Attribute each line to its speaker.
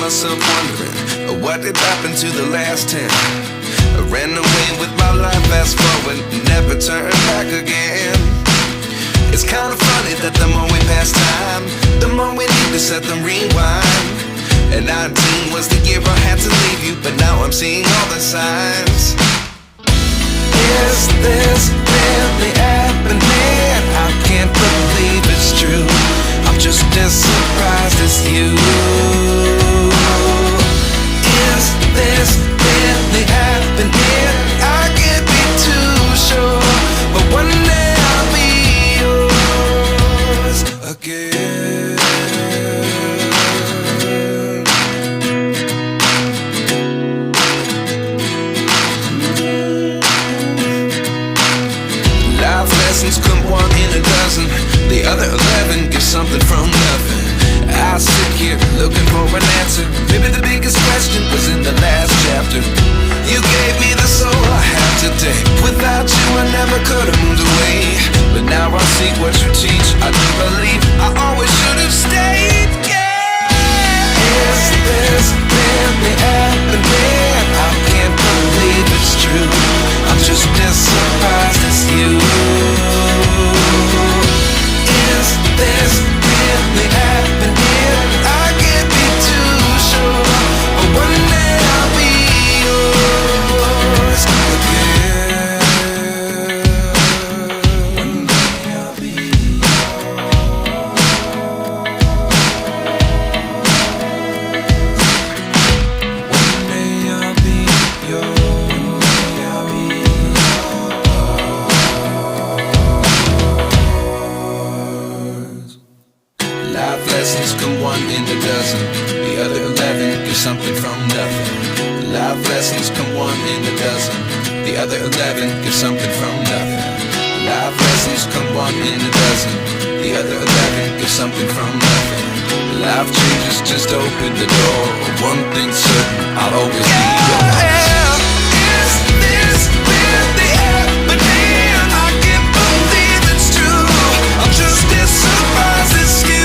Speaker 1: myself wondering, what did happen to the last 10? I ran away with my life, fast forward, never turn back again. It's kinda funny that the more we pass time, the more we need to set the rewind. And 19 was the year I had to leave you, but now I'm seeing all the signs. Is this really happening? I can't believe it's true. I'm just as surprised as you. Is this really happening? I can't be too sure, but one day I'll be yours again. Life lessons come one in a dozen. The other 11 give something from nothing. I sit here looking for an answer. Maybe the biggest question was in the last chapter. You gave me the soul I have today. Without you I never could have moved away. But now I see what you teach. I do believe I always should have stayed. Yeah. Is this really happening? I can't believe it's true. I'm just as surprised as you. Is this really happening? I can't be too sure, but one day I'll be yours again. One day I'll be yours. One day I'll be yours. One day I'll be yours. Life lessons come one in a dozen. The other 11 give something from nothing. Life lessons come one in a dozen. The other 11 give something from nothing. Life lessons come one in a dozen. The other 11 give something from nothing. Life changes just open the door. One thing's certain, I'll always be yours. Is this really happening? I can't believe it's true. I'm just as surprised as you.